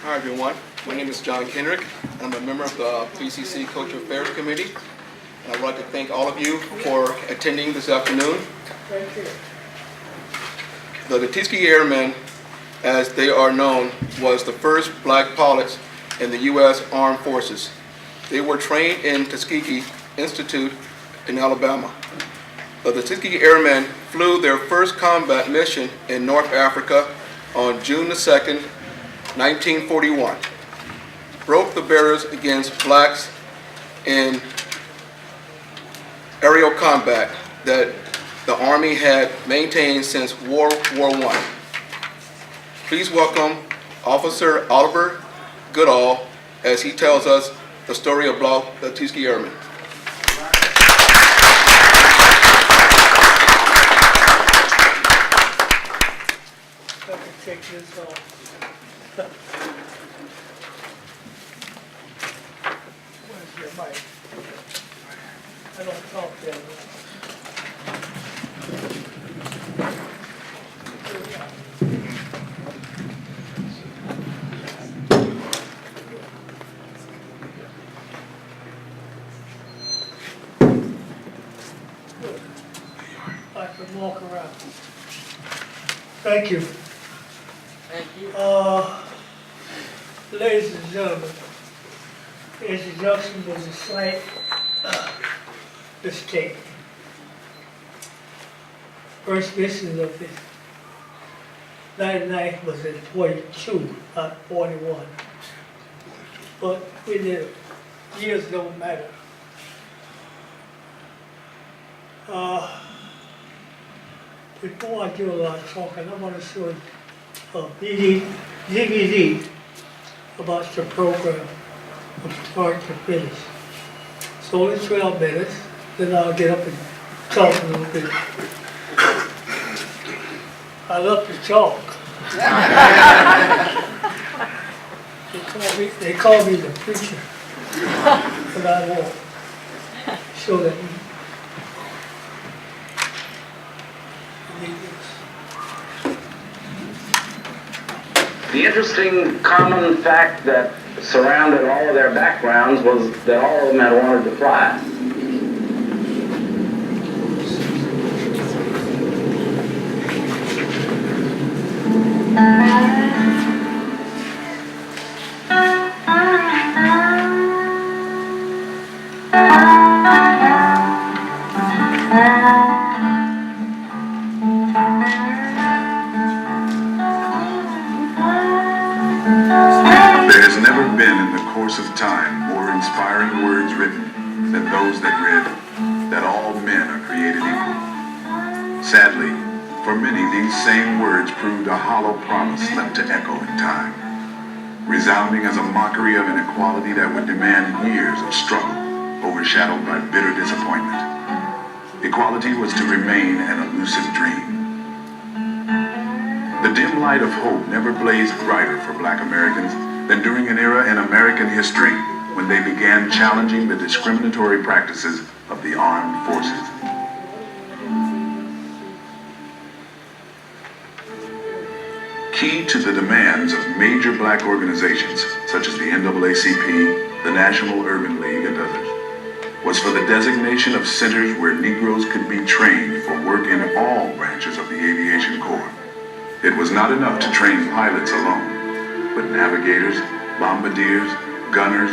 Hi everyone, my name is John Kendrick. I'm a member of the BCC Culture Affairs Committee. And I'd like to thank all of you for attending this afternoon. The Tuskegee Airmen, as they are known, was the first black pilots in the U.S. Armed Forces. They were trained in Tuskegee Institute in Alabama. The Tuskegee Airmen flew their first combat mission in North Africa on June the 2nd, 1941, broke the barriers against blacks in aerial combat that the Army had maintained since World War I. Please welcome Officer Oliver Goodall as he tells us the story about the Tuskegee Airmen. I can take this off. Where's your mic? I don't talk that much. I can walk around. Thank you. Thank you. Ladies and gentlemen, the introduction was a slight mistake. First mission of this 99 was in 42, not 41. But we live. Years don't matter. Before I do a lot of talking, I want to show you a DVD about your program from start to finish. It's only 12 minutes, then I'll get up and talk a little bit. I love to talk. They call me the preacher, but I won't. Show that. The interesting common fact that surrounded all of their backgrounds was that all of them had wanted to fly. Of time, more inspiring words written than those that read that all men are created equal. Sadly, for many, these same words proved a hollow promise left to echo in time, resounding as a mockery of an equality that would demand years of struggle, overshadowed by bitter disappointment. Equality was to remain an elusive dream. The dim light of hope never blazed brighter for Black Americans than during an era in American history when they began challenging the discriminatory practices of the armed forces. Key to the demands of major black organizations such as the NAACP, the National Urban League, and others, was for the designation of centers where Negroes could be trained for work in all branches of the aviation corps. It was not enough to train pilots alone, but navigators, bombardiers, gunners,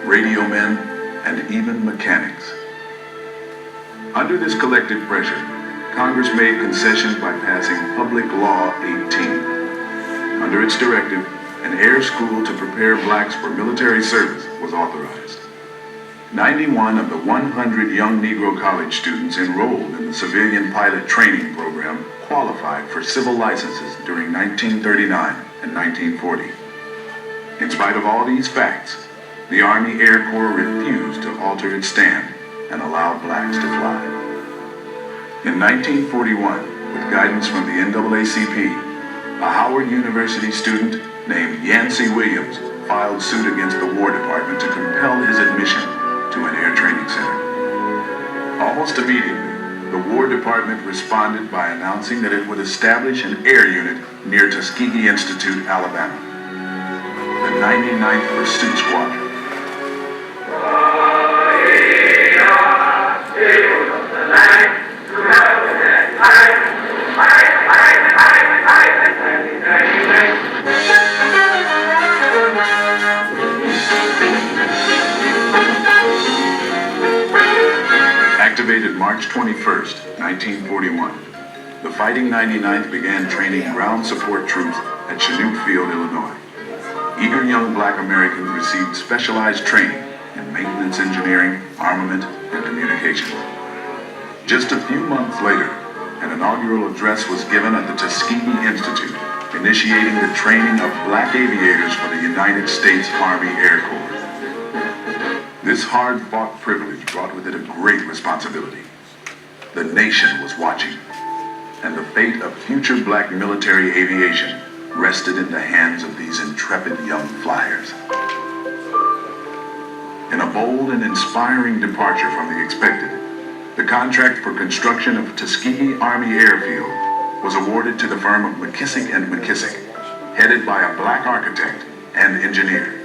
radio men, and even mechanics. Under this collective pressure, Congress made concessions by passing Public Law 18. Under its directive, an air school to prepare blacks for military service was authorized. 91 of the 100 young Negro college students enrolled in the civilian pilot training program qualified for civil licenses during 1939 and 1940. In spite of all these facts, the Army Air Corps refused to alter its stand and allow blacks to fly. In 1941, with guidance from the NAACP, a Howard University student named Yancey Williams filed suit against the War Department to compel his admission to an air training center. Almost immediately, the War Department responded by announcing that it would establish an air unit near Tuskegee Institute, Alabama. the 99th Pursuit Squadron. Activated March 21st, 1941. The Fighting 99th began training ground support troops at Chinook Field, Illinois. Eager young black Americans received specialized training in maintenance engineering, armament, and communications. Just a few months later, an inaugural address was given at the Tuskegee Institute, initiating the training of black aviators for the United States Army Air Corps. This hard-fought privilege brought with it a great responsibility. The nation was watching, and the fate of future black military aviation rested in the hands of these intrepid young flyers. In a bold and inspiring departure from the expected, the contract for construction of Tuskegee Army Airfield was awarded to the firm of McKissick & McKissick, headed by a black architect and engineer.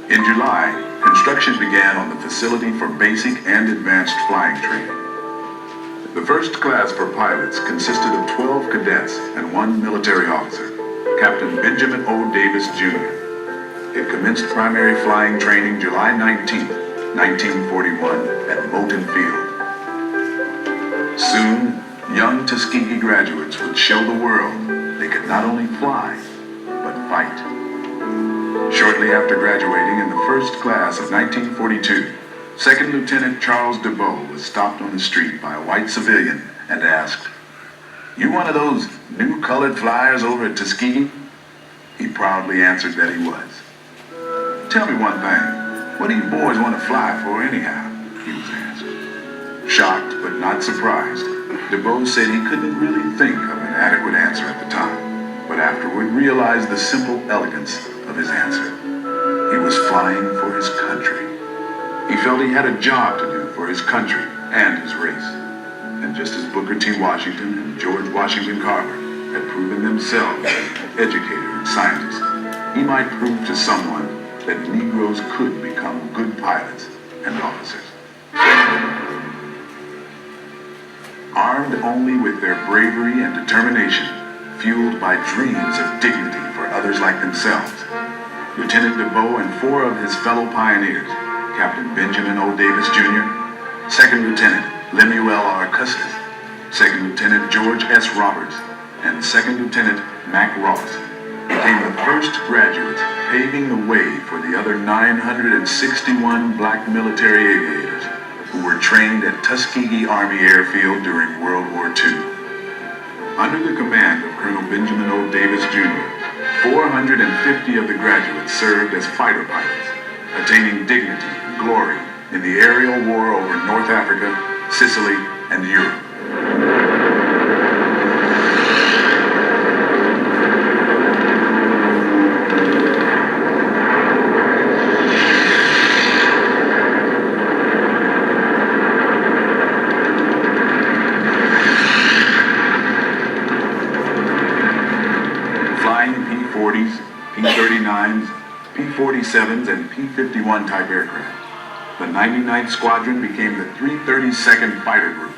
In July, construction began on the facility for basic and advanced flying training. The first class for pilots consisted of 12 cadets and 1 military officer, Captain Benjamin O. Davis, Jr. It commenced primary flying training July 19, 1941 at Moulton Field. Soon, young Tuskegee graduates would show the world they could not only fly, but fight. Shortly after graduating in the first class of 1942, Second Lieutenant Charles DeBow was stopped on the street by a white civilian and asked, "You one of those new colored flyers over at Tuskegee?" He proudly answered that he was. "Tell me one thing, what do you boys want to fly for anyhow?" he was asked. Shocked but not surprised, DeBow said he couldn't really think of an adequate answer at the time, but afterward realized the simple elegance of his answer. He was flying for his country. He felt he had a job to do for his country and his race. And just as Booker T. Washington and George Washington Carver had proven themselves as educators and scientists, he might prove to someone that Negroes could become good pilots and officers. Armed only with their bravery and determination, fueled by dreams of dignity for others like themselves, Lieutenant DeBow and 4 of his fellow pioneers, Captain Benjamin O. Davis, Jr., Second Lieutenant Lemuel R. Custis, Second Lieutenant George S. Roberts, and Second Lieutenant Mac Ross, became the first graduates paving the way for the other 961 black military aviators who were trained at Tuskegee Army Airfield during World War II. Under the command of Colonel Benjamin O. Davis, Jr., 450 of the graduates served as fighter pilots, attaining dignity and glory in the aerial war over North Africa, Sicily, and Europe. Flying P-40s, P-39s, P-47s, and P-51 type aircraft, the 99th Squadron became the 332nd Fighter Group,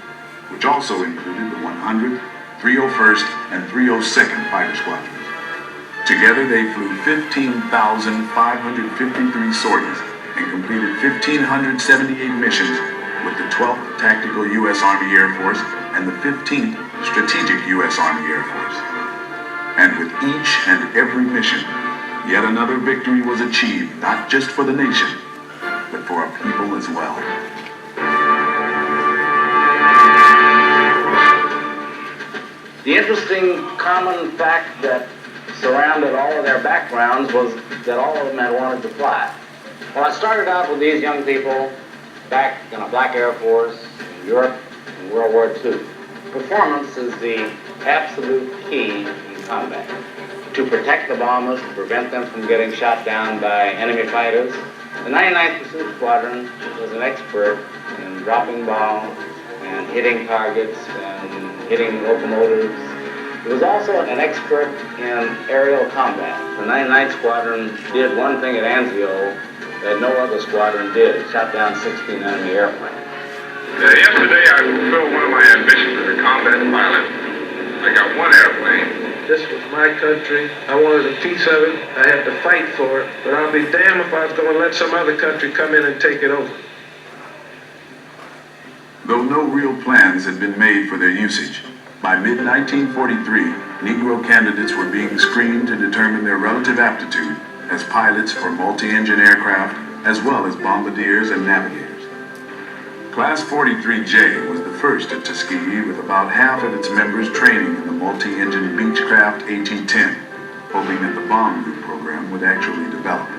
which also included the 100th, 301st, and 302nd Fighter Squadrons. Together they flew 15,553 sorties and completed 1,578 missions with the 12th Tactical U.S. Army Air Force and the 15th Strategic U.S. Army Air Force. And with each and every mission, yet another victory was achieved, not just for the nation, but for our people as well. The interesting common fact that surrounded all of their backgrounds was that all of them had wanted to fly. Well, I started out with these young people back in a black Air Force in Europe in World War II. Performance is the absolute key in combat. To protect the bombers, to prevent them from getting shot down by enemy fighters, the 99th Pursuit Squadron was an expert in dropping bombs and hitting targets and hitting locomotives He was also an expert in aerial combat. The 99th Squadron did one thing at Anzio that no other squadron did. It shot down 16 enemy airplanes. Yesterday I fulfilled one of my ambitions as a combat pilot. I got one airplane. This was my country. I wanted a piece of it. I had to fight for it. But I'll be damned if I was going to let some other country come in and take it over. Though no real plans had been made for their usage, by mid-1943, Negro candidates were being screened to determine their relative aptitude as pilots for multi-engine aircraft, as well as bombardiers and navigators. Class 43J was the first at Tuskegee, with about half of its members training in the multi-engine Beechcraft AT-10, hoping that the bomb group program would actually develop.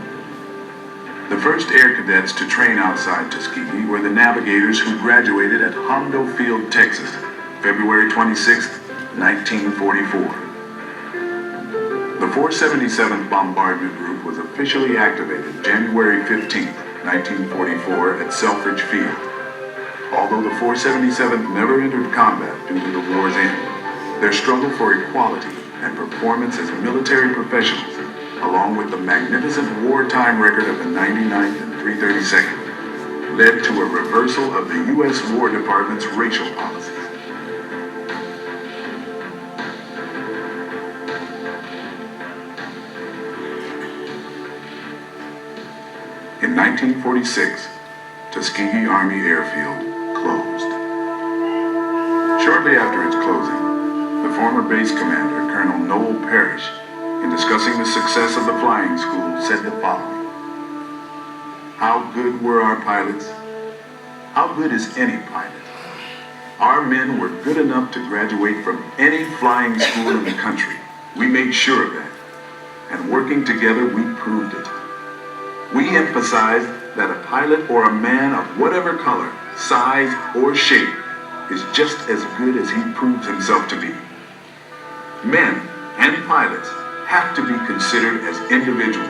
The first air cadets to train outside Tuskegee were the navigators who graduated at Hondo Field, Texas, February 26, 1944. The 477th Bombardment Group was officially activated January 15, 1944 at Selfridge Field. Although the 477th never entered combat due to the war's end, their struggle for equality and performance as military professionals, along with the magnificent wartime record of the 99th and 332nd, led to a reversal of the U.S. War Department's racial policies. In 1946, Tuskegee Army Airfield closed. Shortly after its closing, the former base commander, Colonel Noel Parrish, in discussing the success of the flying school, said the following: "How good were our pilots? How good is any pilot? Our men were good enough to graduate from any flying school in the country. We made sure of that. And working together, we proved it. We emphasized that a pilot or a man of whatever color, size, or shape is just as good as he proves himself to be. Men and pilots have to be considered as individuals.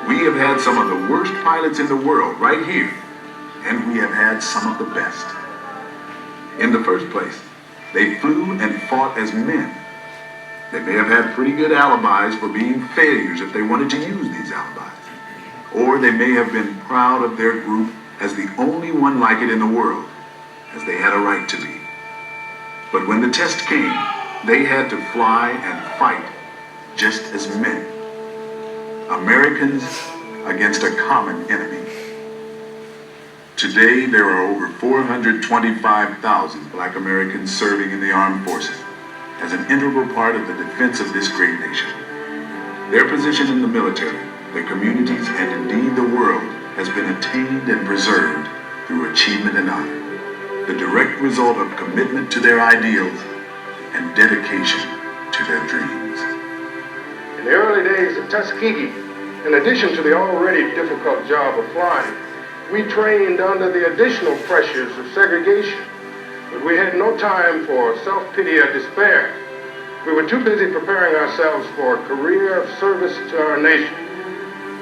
We have had some of the worst pilots in the world right here, and we have had some of the best. In the first place, they flew and fought as men. They may have had pretty good alibis for being failures if they wanted to use these alibis. Or they may have been proud of their group as the only one like it in the world, as they had a right to be. But when the test came, they had to fly and fight just as men. Americans against a common enemy. Today, there are over 425,000 Black Americans serving in the armed forces as an integral part of the defense of this great nation. Their position in the military, their communities, and indeed the world has been attained and preserved through achievement and honor, the direct result of commitment to their ideals and dedication to their dreams. In the early days of Tuskegee, in addition to the already difficult job of flying, we trained under the additional pressures of segregation, but we had no time for self-pity or despair. We were too busy preparing ourselves for a career of service to our nation.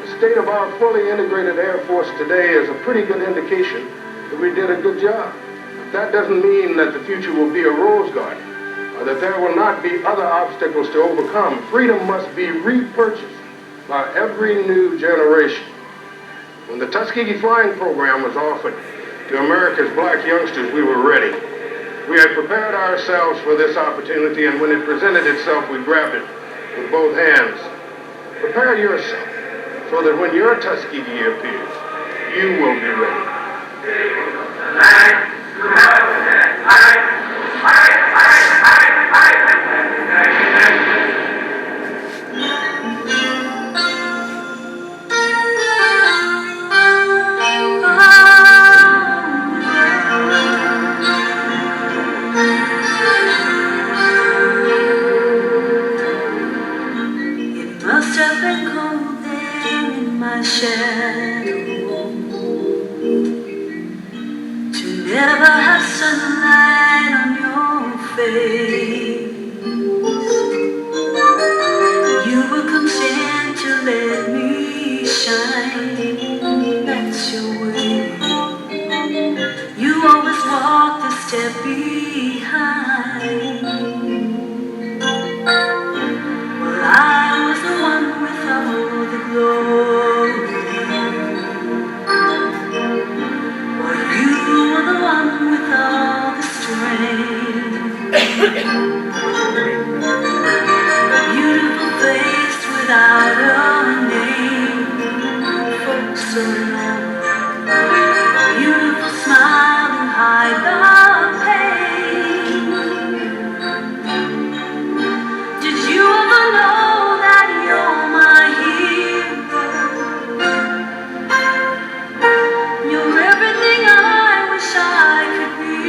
The state of our fully integrated Air Force today is a pretty good indication that we did a good job. But that doesn't mean that the future will be a rose garden, or that there will not be other obstacles to overcome. Freedom must be repurchased by every new generation. When the Tuskegee flying program was offered to America's black youngsters, we were ready. We had prepared ourselves for this opportunity, and when it presented itself, we grabbed it with both hands. Prepare yourself so that when your Tuskegee appears, you will be ready. Must have been cold there in my shadow to never have sunlight on your face. You were content to let me shine, that's your way. You always walked a step behind. without a name. Folks so long, beautiful smile to hide the pain. Did you ever know that you're my hero? You're everything I wish I could be.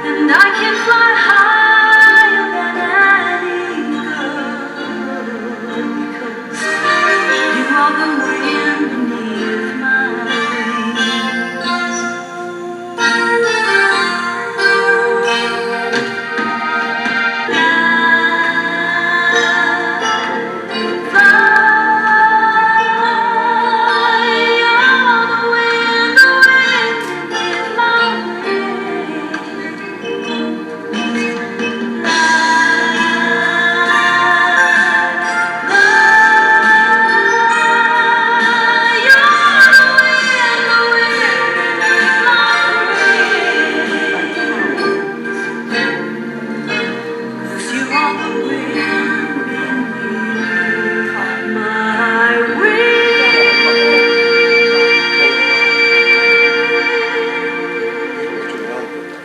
And I can fly higher than an eagle, because you are the wind beneath my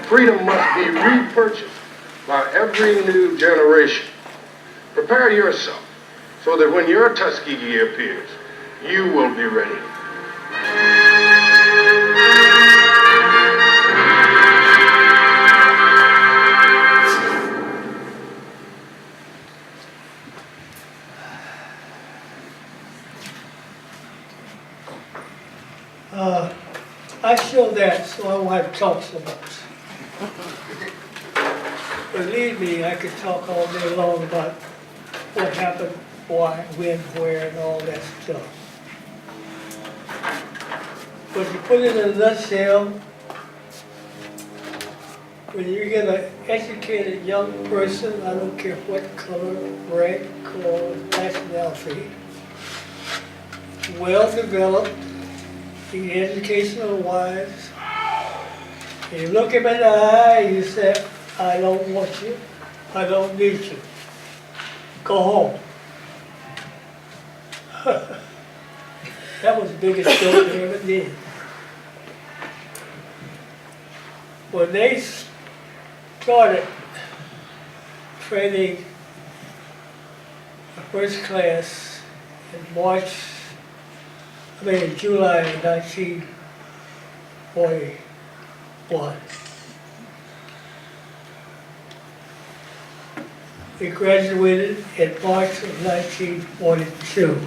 Freedom must be repurchased by every new generation. Prepare yourself so that when your Tuskegee appears, you will be ready. I show that so I won't have to talk so much. Believe me, I could talk all day long about what happened, why, when, where, and all that stuff. But to put it in a nutshell, when you get an educated young person, I don't care what color, rank, or nationality, well-developed, the educational wise, and you look him in the eye, you say, I don't want you, I don't need you. Go home. That was the biggest joke they ever did. When they started training the first class in July of 1941. We graduated in March of 1942.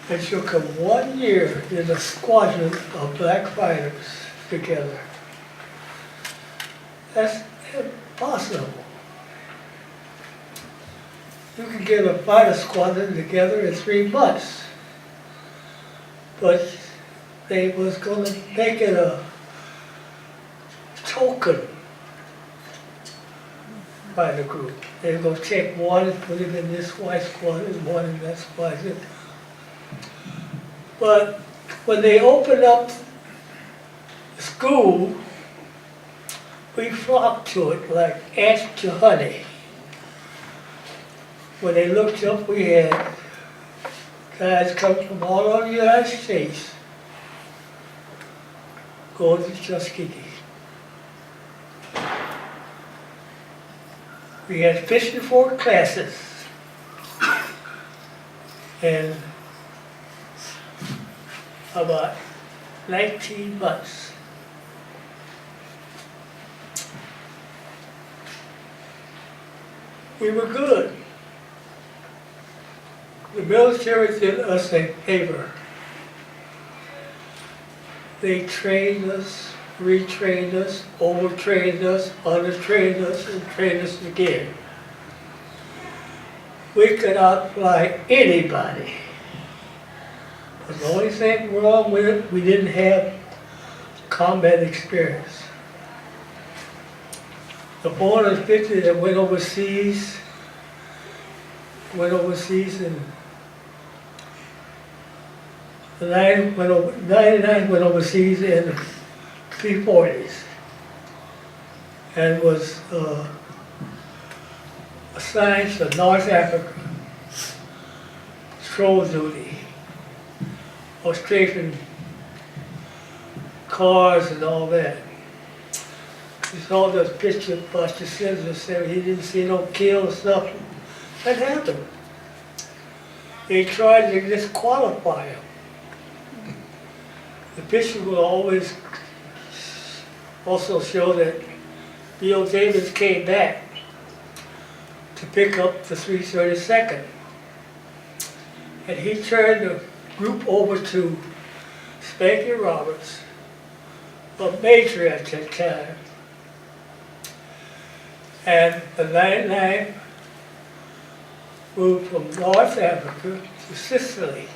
It took them 1 year in a squadron of black fighters together. That's impossible. You can get a fighter squadron together in 3 months. But they was going to make it a token fighter group. They were going to take one and put it in this white squadron, one in that squadron. But when they opened up the school, we flocked to it like ants to honey. When they looked up, we had guys coming from all over the United States going to Tuskegee. We had 54 classes, and about 19 months. We were good. The military did us a favor. They trained us, retrained us, overtrained us, undertrained us, and trained us again. We could outfly anybody. But the only thing wrong with it, we didn't have combat experience. The born of 50 that went overseas and the 99 went overseas in the 340s and was assigned to North Africa, patrol duty, or strafing cars and all that. He saw those pictures Buster Simmons and said he didn't see no kill or stuff. That happened. They tried to disqualify him. The picture will always also show that Bill Davis came back to pick up the 332nd. And he turned the group over to Spanky Roberts, a major at that time. And the 99 moved from North Africa to Sicily.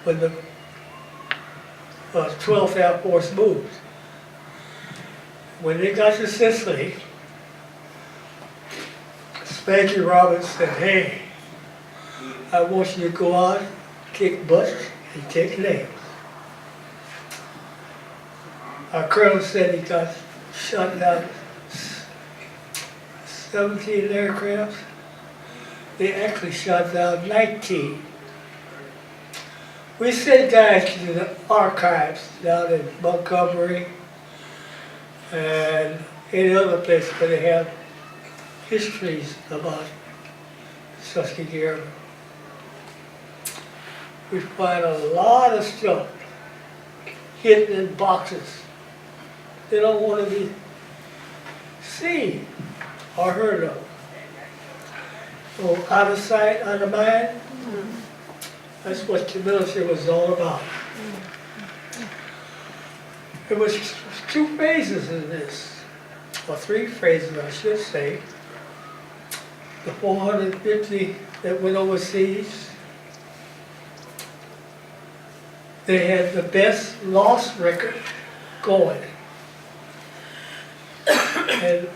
When the 12th Air Force moved. When they got to Sicily, Spanky Roberts said, "Hey, I want you to go out, kick butt, and take names." Our colonel said he got shot down 17 aircrafts. They actually shot down 19. We sent guys to the archives down in Montgomery and any other place where they have histories about Tuskegee Airmen. We find a lot of stuff hidden in boxes. They don't want to be seen or heard of. So out of sight, out of mind, that's what the military was all about. There was two phases in this, or three phases I should say. The 450 that went overseas, they had the best loss record going. And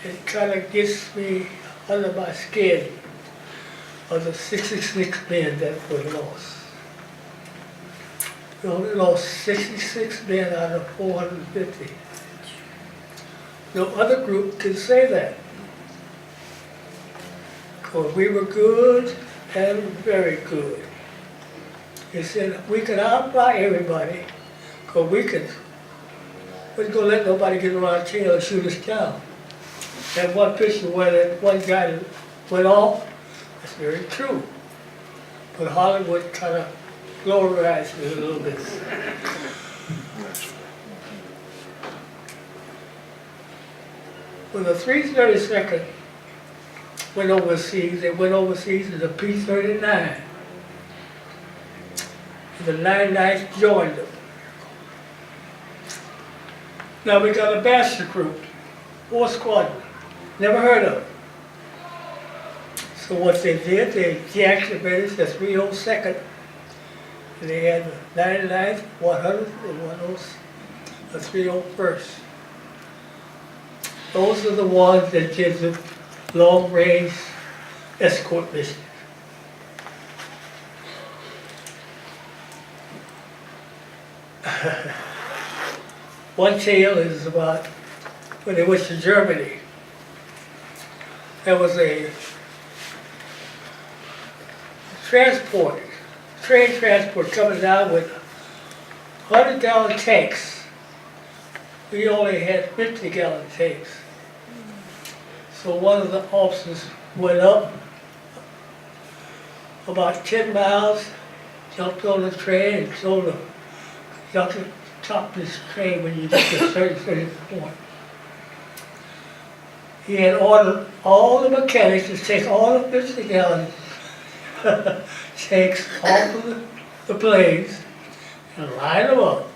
it kind of gets me under my skin of the 66 men that were lost. We only lost 66 men out of 450. No other group can say that. Because we were good and very good. They said we could outfly everybody, because we ain't gonna let nobody get around our tail and shoot us down. That one picture where that one guy went off, that's very true. But Hollywood kind of glamorized it a little bit. When the 332nd went overseas, they went overseas in the P-39. The 99th joined them. Now we got a bastard group, 4 squadron, never heard of them. So what they did, they deactivated the 302nd, and they had the 99th, 100th, and the 301st. Those are the ones that did the long-range escort mission. One tale is about when they went to Germany. There was a train transport coming down with 100-gallon tanks. We only had 50-gallon tanks. So one of the officers went up about 10 miles, jumped on the train and told them, "You have to top this train when you get to a certain point." He had ordered all the mechanics to take all the 50-gallon tanks off of the planes and line them up.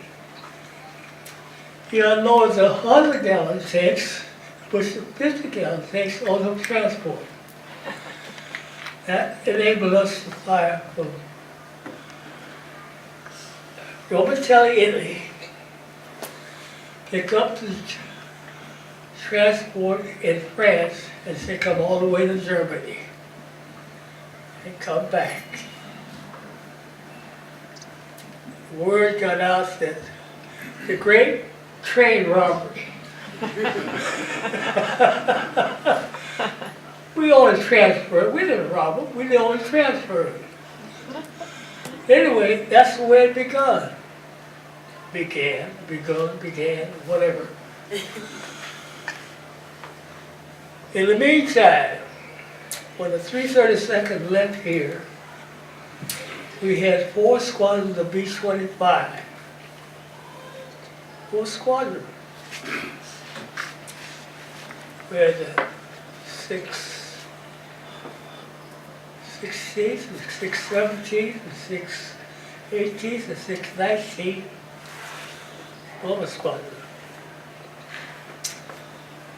He unloads the 100-gallon tanks, puts the 50-gallon tanks on the transport. That enabled us to fire from Robertelli, Italy, pick up the transport in France and take them all the way to Germany and come back. Word got out that the great train robbery We only transferred, we didn't rob them, we only transferred. Anyway, that's the way it begun, whatever. In the meantime, when the 332nd left here, we had 4 squadrons of B-25. 4 squadrons. We had the 616th, the 617th, the 618th, the 619th Bomber Squadron.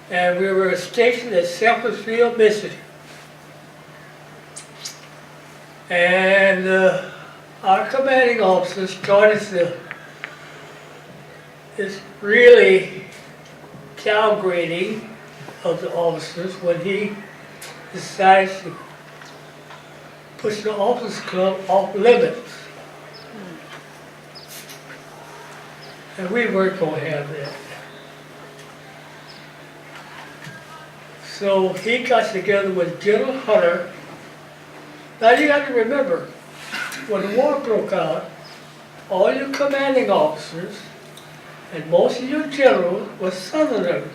And we were stationed at Selfridgefield, Michigan. And our commanding officer started this really downgrading of the officers when he decided to push the officers club off limits. And we weren't going to have that. So he got together with General Hunter. Now you got to remember, when the war broke out, all your commanding officers and most of your generals were Southerners.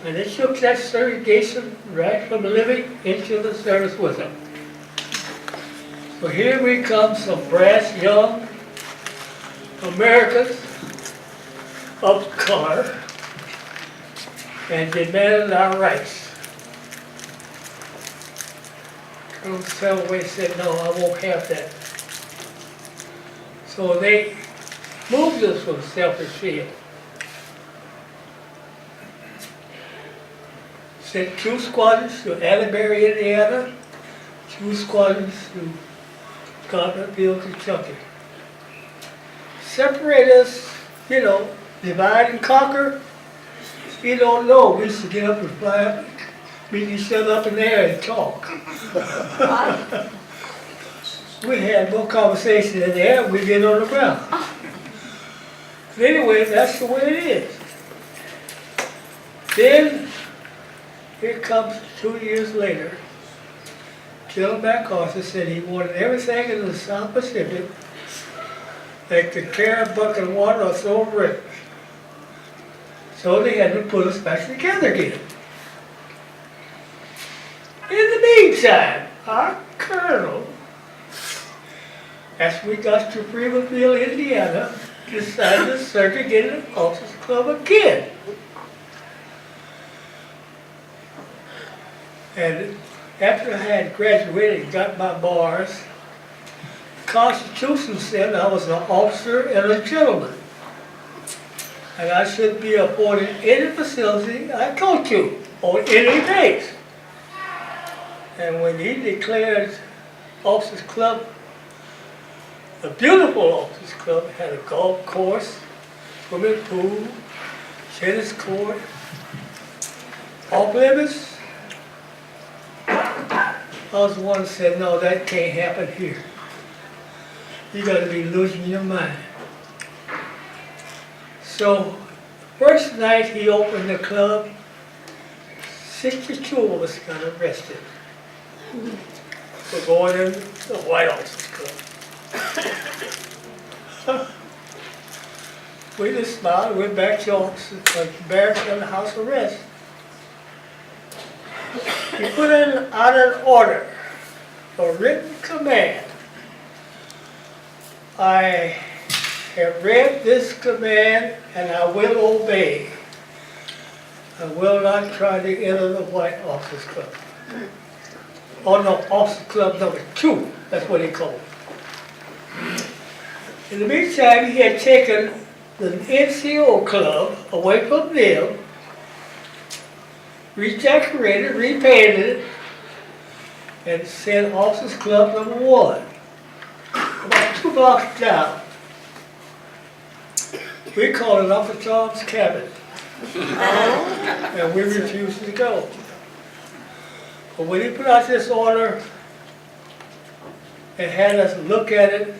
And they took that segregation right from living into the service with them. So here we come, some brass young Americans of color, and demanded our rights. Colonel Selway said, no, I won't have that. So they moved us from Selfridgefield. Sent 2 squadrons to Atterbury, Indiana, 2 squadrons to Gardnerville, Kentucky. Separate us, divide and conquer. If you don't know, we used to get up and fly up, meet each other up in the air and talk. We had more conversation in the air than we did on the ground. But anyway, that's the way it is. Then, here comes 2 years later, General MacArthur said he wanted everything in the South Pacific that could carry a bucket of water or throw a brick. So they had to put us back together again. In the meantime, our colonel, as we got to Freemanville, Indiana, decided to segregate an officers club again. And after I had graduated and got my bars, the Constitution said I was an officer and a gentleman. And I should be afforded any facility I go to on any base. And when he declared Officers Club, a beautiful Officers Club, had a golf course, swimming pool, tennis court, off limits, I was the one that said, no, that can't happen here. You gotta be losing your mind. So, first night he opened the club, 62 of us got arrested for going in the White Officers Club. We just smiled and went back to the barracks and the house arrest. He put out an order, a written command. I have read this command and I will obey. I will not try to enter the White Officers Club. Or no, Officers Club number 2, that's what he called it. In the meantime, he had taken the NCO club away from them, redecorated, repainted it, and said Officers Club number 1. About 2 blocks down. We called it Uncle Tom's Cabin. And we refused to go. But when he put out this order and had us look at it,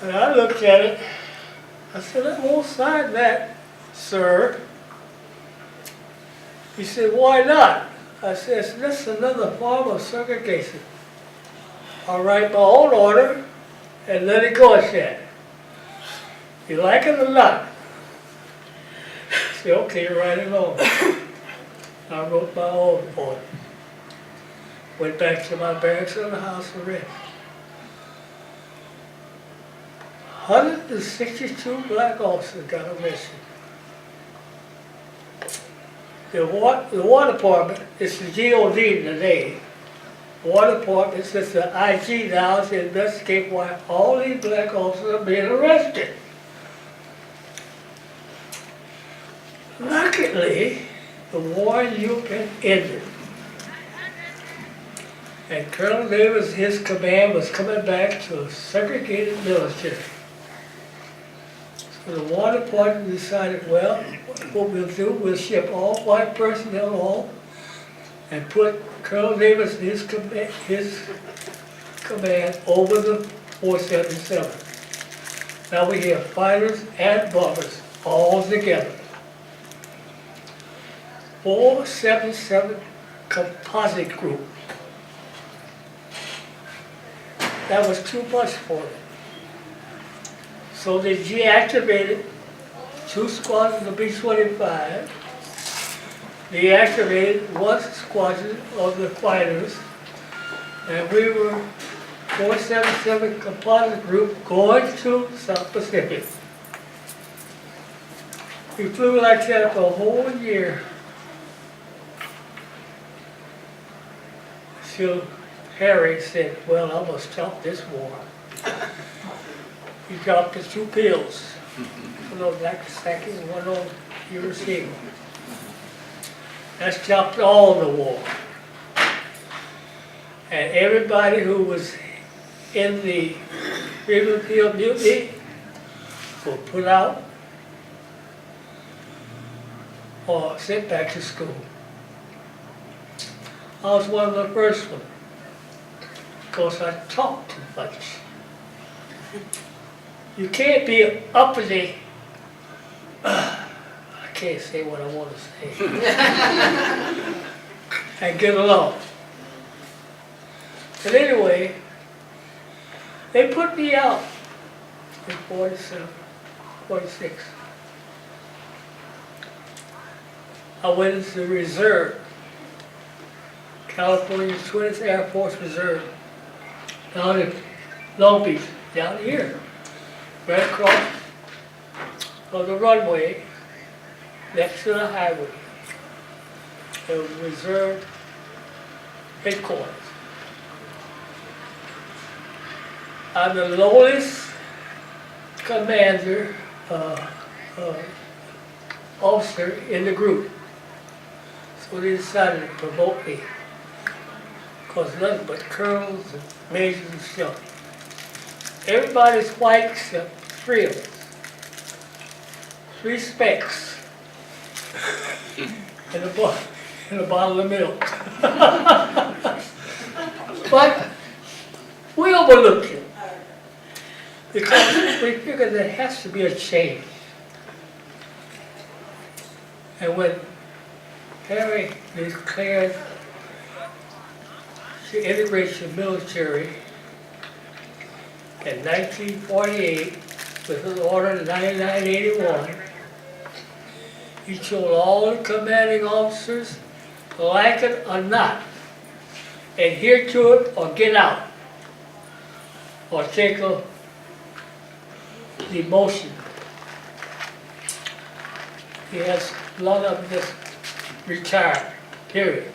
and I looked at it, I said, I won't sign that, sir. He said, why not? I said, this is another form of segregation. I'll write my own order and let it go at that. You like it or not? I said, okay, write it on. I wrote my own order. Went back to my barracks in the house of arrest. 162 black officers got arrested. The War Department, it's the GOD today. The War Department says the IG now to investigate why all these black officers are being arrested. Luckily, the war in Ukraine ended. And Colonel Davis, his command was coming back to a segregated military. So the War Department decided, well, what we'll do, we'll ship all white personnel home and put Colonel Davis and his command over the 477. Now we have fighters and bombers all together. 477 composite group. That was too much for them. So they deactivated 2 squadrons of B-25. They activated 1 squadron of the fighters. And we were 477 composite group going to South Pacific. We flew like that for a whole year. So Harry said, well, I'm going to stop this war. He dropped the 2 pills. One on Nagasaki and one on Hiroshima. That stopped all the war. And everybody who was in the Freedom Field Mutiny were put out or sent back to school. I was one of the first ones, because I talked too much. You can't be uppity. I can't say what I want to say. And get along. But anyway, they put me out in 47, 46. I went into the reserve. California's 20th Air Force Reserve, down in Long Beach, down here, right across on the runway, next to the highway. It was reserve headquarters. I'm the lowest commander, officer in the group. So they decided to promote me. Because nothing but colonels and majors and stuff. Everybody's white except 3 of us. 3 specks. And a bottle of milk. But we overlooked it. Because we figured there has to be a change. And when Harry declared to integrate the military in 1948 with an order in 9981. He told all the commanding officers, like it or not, adhere to it or get out, or take a demotion. He has a lot of them just retired, period.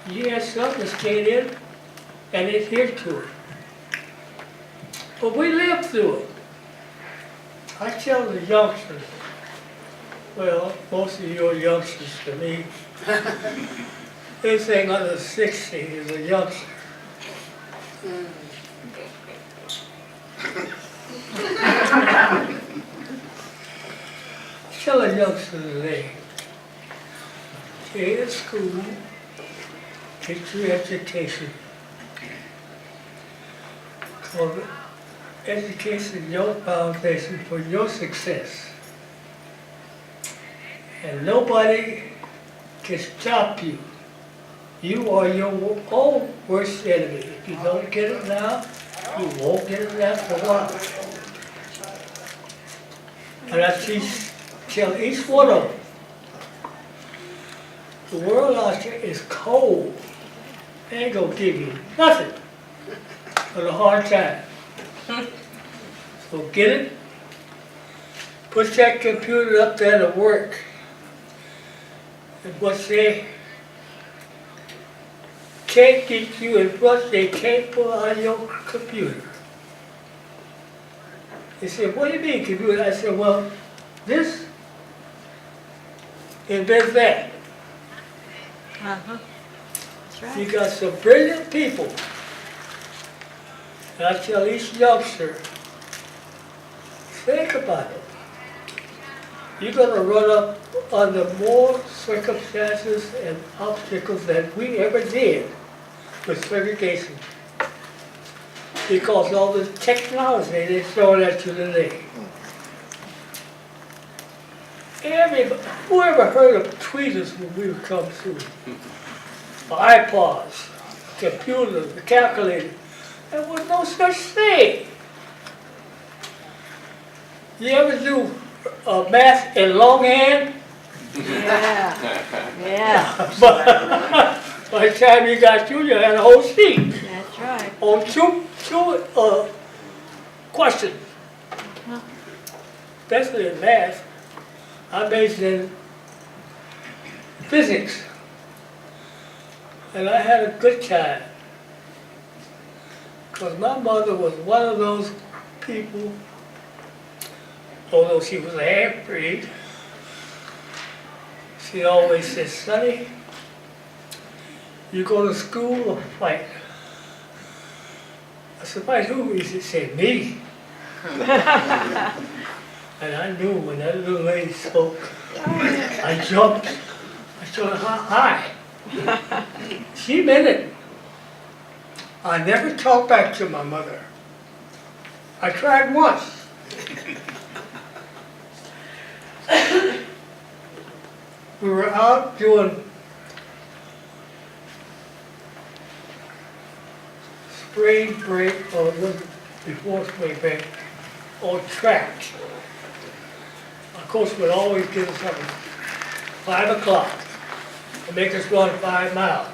He had some that stayed in and adhered to it. But we lived through it. I tell the youngsters, well, most of you are youngsters to me. Anything under 60 is a youngster. Tell a youngster today, stay at school, get your education. education, your foundation for your success. And nobody can stop you. You are your own worst enemy. If you don't get it now, you won't get it after a while. And I tell each one of them, the world out there is cold. They ain't gonna give you nothing but a hard time. So get it, put that computer up there to work. And what they can't get you and what they can't pull on your computer. They said, what do you mean computer? I said, well, this invents that. That's right. You got some brilliant people. And I tell each youngster, think about it. You're gonna run up under more circumstances and obstacles than we ever did with segregation. Because all the technology they're throwing at you today. Whoever heard of tweeters when we come through? iPods, computers, the calculator. There was no such thing. You ever do math in longhand? Yeah. Yeah. But by the time you got through, you had a whole sheet That's right. on two questions. Especially in math. I majored in physics. And I had a good time. Because my mother was one of those people, although she was a half-breed, she always said, Sonny, you go to school or fight? I said, fight who? She said, me. And I knew when that little lady spoke, I jumped. I told her, hi. She meant it. I never talked back to my mother. I tried once. We were out doing spring break, or before spring break, on track. Our coach would always give us something, 5 o'clock, and make us run 5 miles.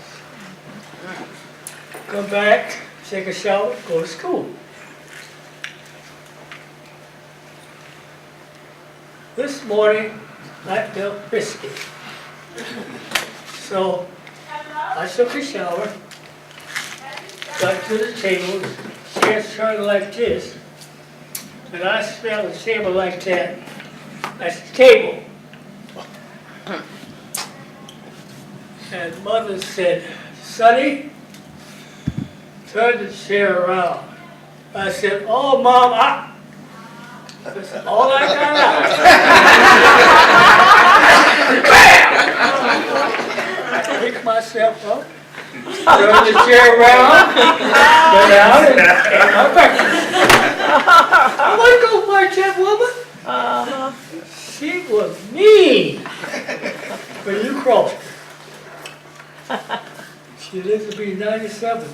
Come back, take a shower, go to school. This morning, I felt frisky. So I took a shower, got to the table, chairs turned like this, and I smelled the table like that. That's the table. And Mother said, Sonny, turn the chair around. I said, oh, Mom, that's all I got out. Bam! I picked myself up, turned the chair around, went out, and ate my breakfast. I want to go watch that woman. She was mean. But you crossed her. She lived to be 97.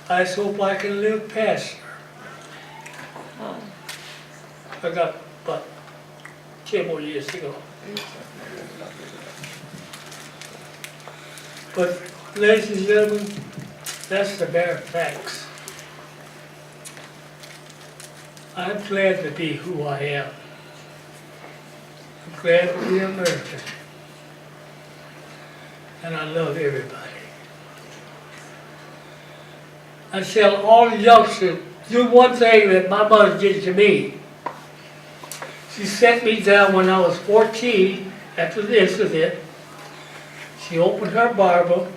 I just hope I can live past her. I got about 10 more years to go. But, ladies and gentlemen, that's the bare facts. I'm glad to be who I am. I'm glad to be American. And I love everybody. I tell all the youngsters, do one thing that my mother did to me. She set me down when I was 14 after the incident. She opened her Bible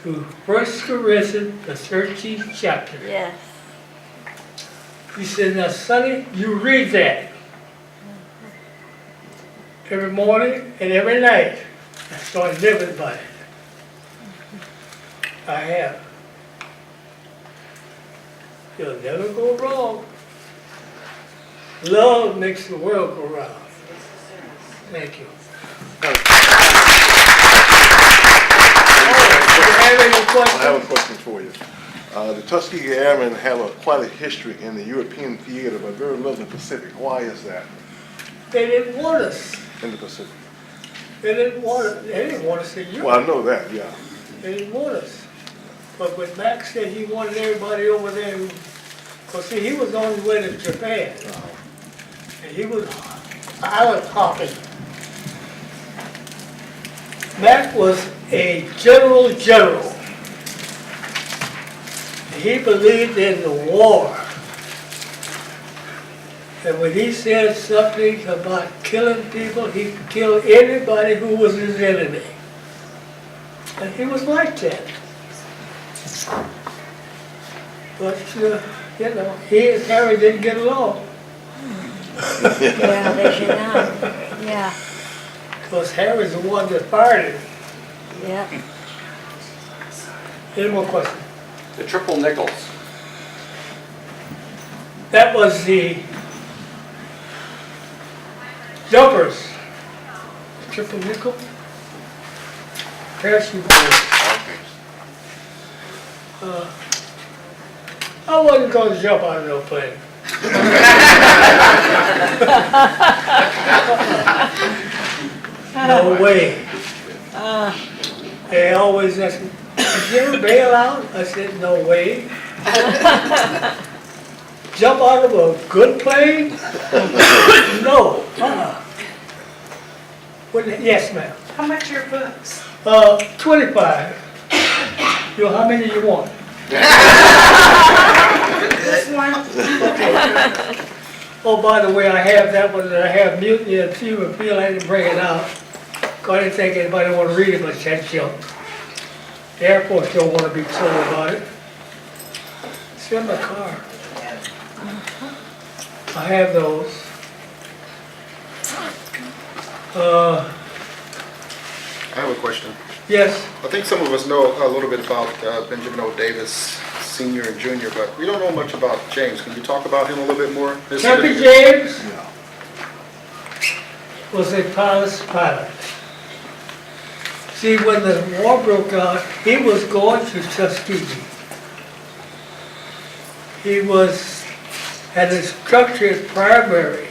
to 1 Corinthians, the 13th chapter. Yes. She said, now Sonny, you read that every morning and every night. I started living by it. I have. You'll never go wrong. Love makes the world go round. Thank you. Do you have any I have a questions? question for you. The Tuskegee Airmen have quite a history in the European theater, but very little in the Pacific. Why is that They didn't want us. in the Pacific? They didn't want us in Europe. Well, I know that, yeah. They didn't want us. But when Max said he wanted everybody over there, because see, he was on his way to Japan. And he was island hopping. Mac was a general. He believed in the war. And when he said something about killing people, he could kill anybody who was his enemy. And he was like that. But, you know, he and Harry didn't get along. Yeah, they should not. Yeah, Because Harry's the one that fired him. yeah. Any more questions? The triple nickels. That was the jumpers. Triple nickel. Parachute board. I wasn't going to jump out of no plane. No way. They always ask me, did you ever bail out? I said, no way. Jump out of a good plane? No. Yes, ma'am. How much are your books? 25. You know, how many you want? This one? Oh, by the way, I have that one, that I have Mutiny and Fever Feel. I didn't bring it out. 'Cause I didn't think anybody want to read it, but that junk. The Air Force don't want to be told about it. It's in my car. I have those. I have a question. Yes, I think some of us know a little bit about Benjamin O. Davis, Sr. and Jr., but we don't know much about James. Can you talk about him a little bit more? Temple James was a pilot. See, when the war broke out, he was going to Tuskegee. He was at his structured primary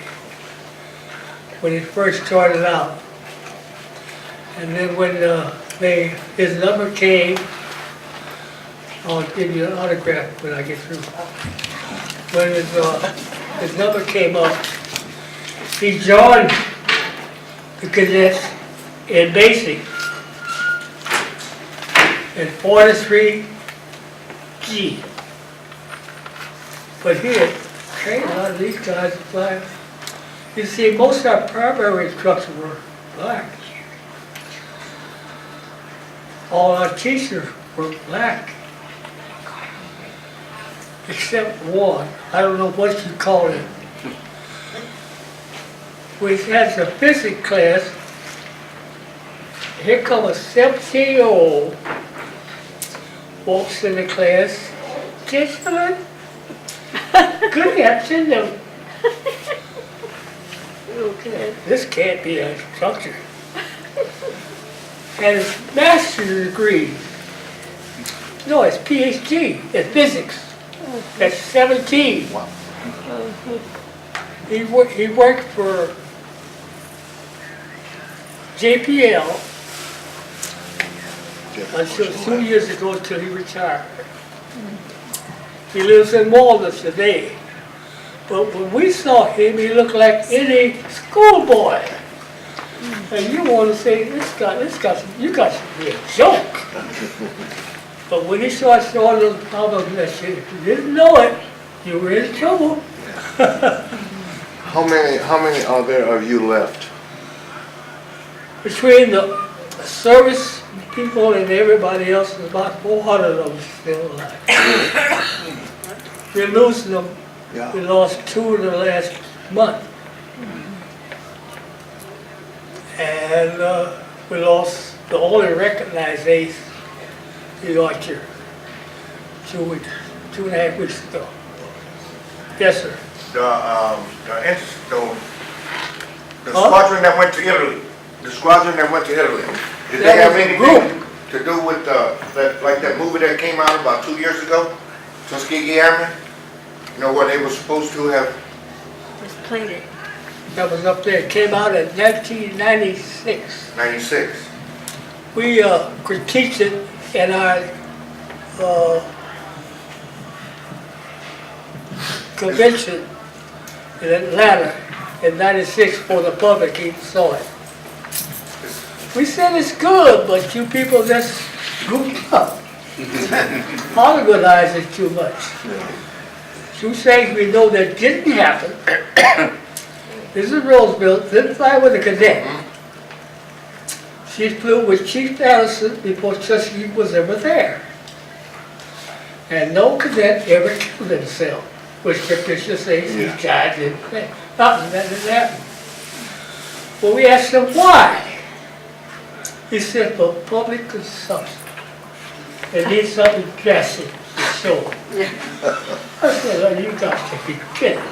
when he first started out. And then when his number came, I'll give you an autograph when I get through. When his number came up, he joined the cadets in basic in 43G. But he had trained a lot of these guys to fly. You see, most of our primary instructors were black. All our teachers were black. Except one. I don't know what you call it. We had some physics class. Here come a 17-year-old, walks in the class. Gentlemen, good afternoon. Okay, this can't be an instructor. And his master's degree. No, it's PhD in physics. At 17. Wow. He worked for JPL until 2 years ago until he retired. He lives in Walnut today. But when we saw him, he looked like any schoolboy. And you want to say, you got to be a joke. But when he started showing those problems, if you didn't know it, you were in trouble. How many are there of you left? Between the service people and everybody else, there's about 400 of them still alive. We're losing them. Yeah. We lost 2 in the last month. And we lost the only recognized ace, the Archer, 2.5 weeks ago. Yes, sir. The squadron that went to Italy, did they That have was a anything to do with, like that movie that came out about 2 years ago? Tuskegee Airmen? You know, where they were supposed to have, Just played it. That was up there. It came out in 1996. 96? We critiqued it in our convention in Atlanta in 96 for the public even saw it. We said it's good, but you people just goofed up. Hollywoodize it too much. Two things we know that didn't happen. This is Roosevelt, didn't fly with a cadet. She flew with Chief Allison before Tuskegee was ever there. And no cadet ever killed himself, which the picture says he died in nothing, that didn't happen. Well, we asked him why. He said for public consumption. They need something drastic to show. I said, oh, you got to be kidding.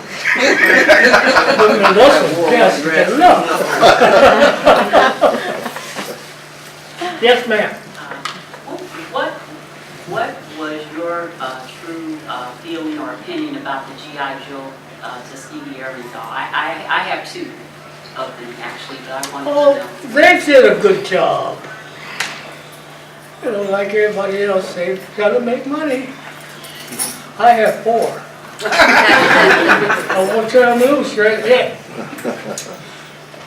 That's drastic enough. Yes, ma'am. What was your true feeling or opinion about the G.I. Joe Tuskegee Airmen doll? I have two of them actually, but I wanted to know. They did a good job. You know, like everybody else, they've got to make money. I have 4. I won't turn them loose right yet.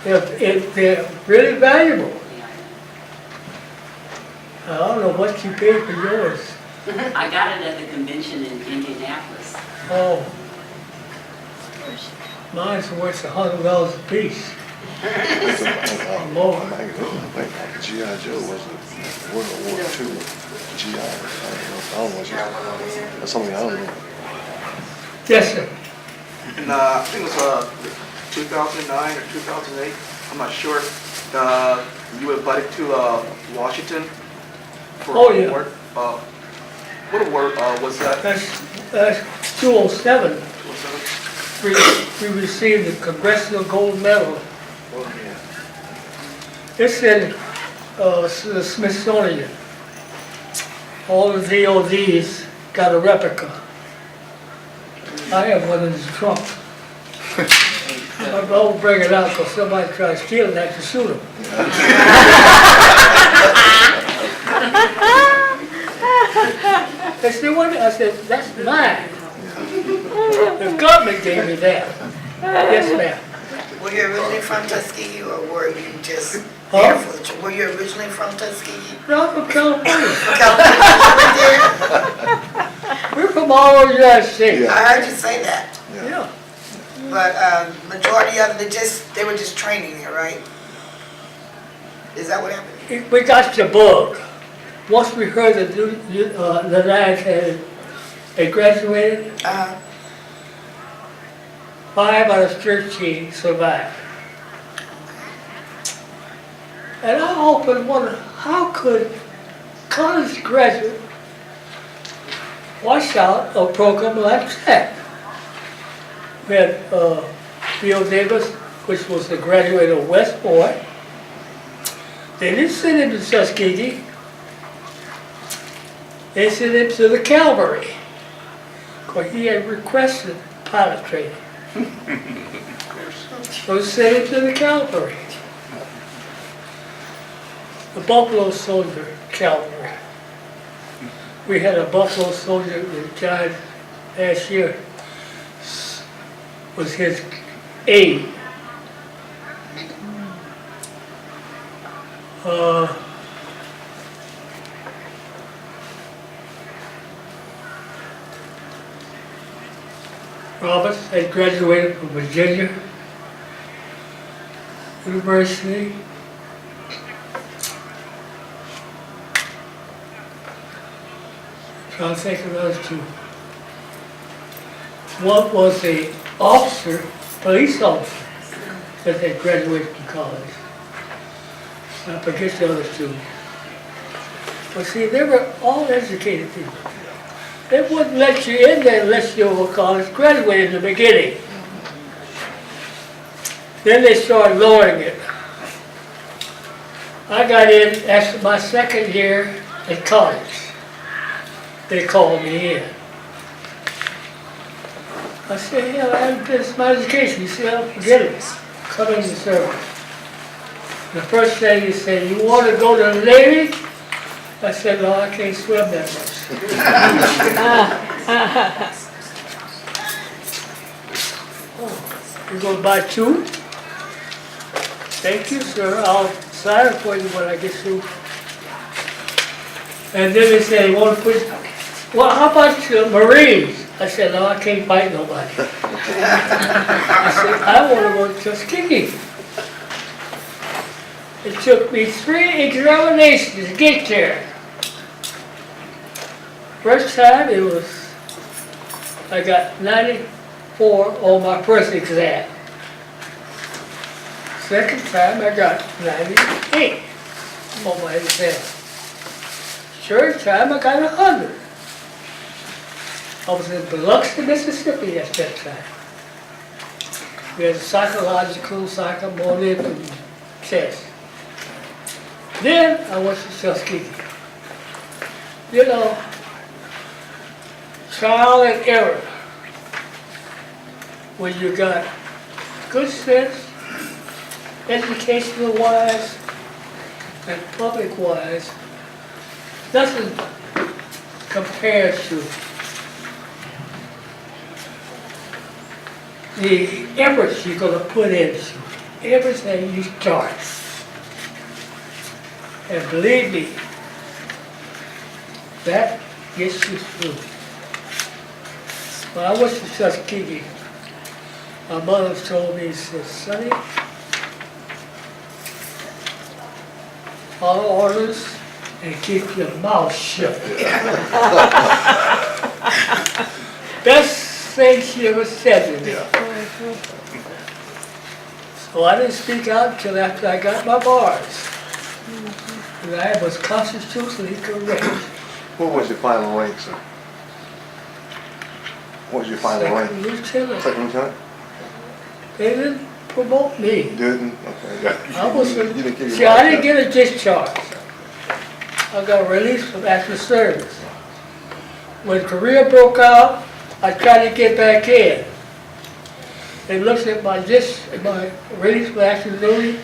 They're really valuable. I don't know what you paid for yours. I got it at the convention in Indianapolis. Oh. Mine's worth $100 a piece. More. I think G.I. Joe was a World War II G.I. I don't know. That's something I don't know. Yes, sir. And I think it was 2009 or 2008, I'm not sure. You were invited to Washington for an award. What award was that? That's 207. We received the Congressional Gold Medal. It's in the Smithsonian. All the DODs got a replica. I have one in the trunk. I won't bring it out because somebody tries to steal it, I can shoot them. They said, what? I said, that's mine. The government gave me that. Yes, ma'am. Were you originally from Tuskegee or were you just there for the trip? Were you originally from Tuskegee? No, I'm from California. From California? We're from all over the United States. I heard you say that. Yeah. But majority of them, they were just training there, right? Is that what happened? We got the bug. Once we heard that the lads had graduated, 5 out of 13 survived. And I often wonder, how could college graduate wash out a program like that? We had Bill Davis, which was the graduate of West Point. They didn't send him to Tuskegee. They sent him to the Cavalry, because he had requested pilot training. So they sent him to the Cavalry. The Buffalo Soldier Cavalry. We had a Buffalo Soldier that died last year, was his aide. Roberts had graduated from Virginia University. Trying to think of those two. One was an officer, police officer, that had graduated from college. I forget the other two. But see, they were all educated people. They wouldn't let you in there unless you were college graduate in the beginning. Then they started lowering it. I got in after my second year at college. They called me in. I said, hell, I haven't finished my education. He said, oh, forget it. Come in the service. The first thing he said, you want to go to the Navy? I said, no, I can't swim that much. You going to buy two? Thank you, sir. I'll sign it for you when I get through. And then they said, you want to put, well, how about the Marines? I said, no, I can't fight nobody. I said, I want to go to Tuskegee. It took me 3 examinations to get there. First time it was, I got 94 on my first exam. Second time I got 98 on my exam. Third time I got 100. I was in Biloxi, Mississippi at that time. We had a psychological, psychomotive, and test. Then I went to Tuskegee. You know, trial and error. When you got good sense, educational wise, and public wise, nothing compares to the efforts you're going to put into everything you start. And believe me, that gets you through. When I went to Tuskegee, my mother told me, she said, Sonny, follow orders and keep your mouth shut. Best thing she ever said to me. So I didn't speak out until after I got my bars. And I was constitutionally correct. What was your final rank, sir? What was your final rank? Second lieutenant. Second lieutenant? They didn't promote me. Didn't? Okay, yeah. I was You didn't give your see, I didn't life get a discharge. I got released from active service. When Korea broke out, I tried to get back in. They looked at my release from active duty.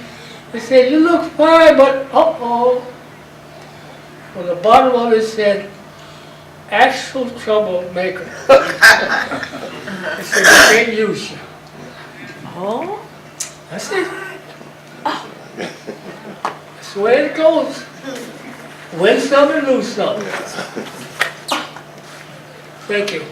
They said, you look fine, but uh-oh. On the bottom of it said, actual troublemaker. They said, we can't use you. Oh? That's it. That's the way it goes. Win some and lose some. Thank you.